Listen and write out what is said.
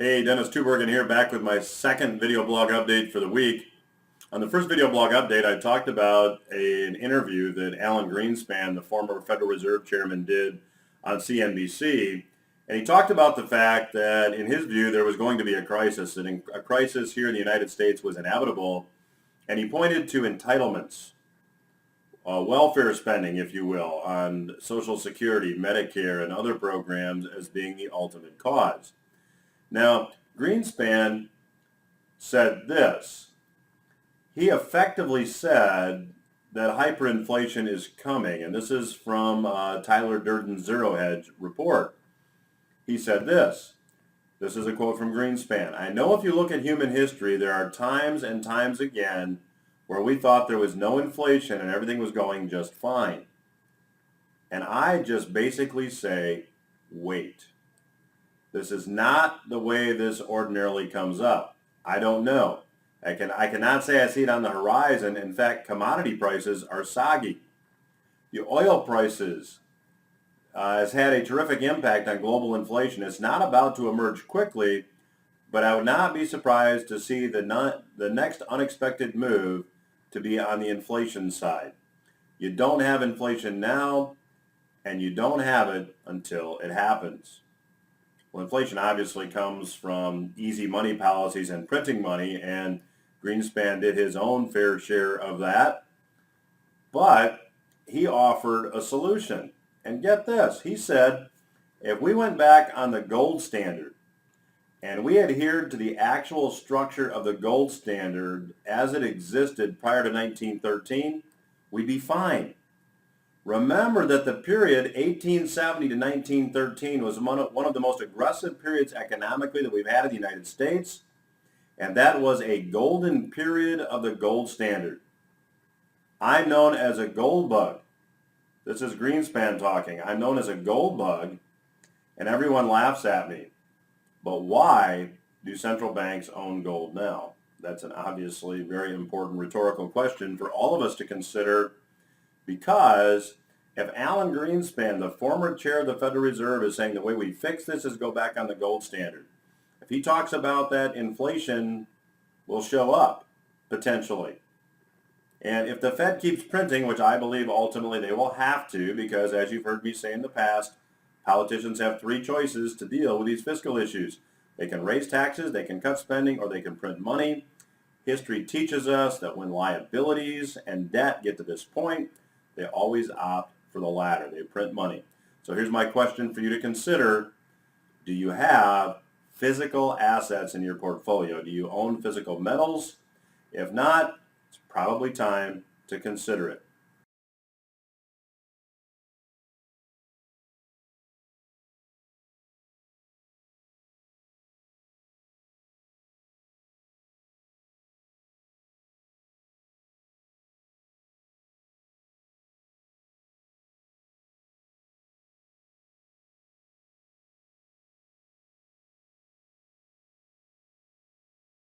Hey, Dennis Tubbergen here, back with my second video blog update for the week. On the first video blog update, I talked about an interview that Alan Greenspan, the former Federal Reserve Chairman, did on CNBC. And he talked about the fact that, in his view, there was going to be a crisis, and a crisis here in the United States was inevitable. And he pointed to entitlements, welfare spending, if you will, on Social Security, Medicare, and other programs as being the ultimate cause. Now, Greenspan said this. He effectively said that hyperinflation is coming, and this is from Tyler Durden's Zero Hedge report. He said this. This is a quote from Greenspan. "I know if you look at human history, there are times and times again where we thought there was no inflation and everything was going just fine. And I just basically say, wait. This is not the way this ordinarily comes up. I don't know. I cannot say I see it on the horizon. In fact, commodity prices are soggy. The oil prices has had a terrific impact on global inflation. It's not about to emerge quickly, but I would not be surprised to see the next unexpected move to be on the inflation side. You don't have inflation now, and you don't have it until it happens." Well, inflation obviously comes from easy money policies and printing money, and Greenspan did his own fair share of that. But he offered a solution. And get this, he said, if we went back on the gold standard and we adhered to the actual structure of the gold standard as it existed prior to 1913, we'd be fine. Remember that the period 1870 to 1913 was one of the most aggressive periods economically that we've had in the United States, and that was a golden period of the gold standard. I'm known as a gold bug. This is Greenspan talking. I'm known as a gold bug, and everyone laughs at me. But why do central banks own gold now? That's an obviously very important rhetorical question for all of us to consider. Because if Alan Greenspan, the former chair of the Federal Reserve, is saying the way we fix this is go back on the gold standard, if he talks about that, inflation will show up, potentially. And if the Fed keeps printing, which I believe ultimately they will have to, because as you've heard me say in the past, politicians have three choices to deal with these fiscal issues. They can raise taxes, they can cut spending, or they can print money. History teaches us that when liabilities and debt get to this point, they always opt for the latter. They print money. So here's my question for you to consider. Do you have physical assets in your portfolio? Do you own physical metals? If not, it's probably time to consider it.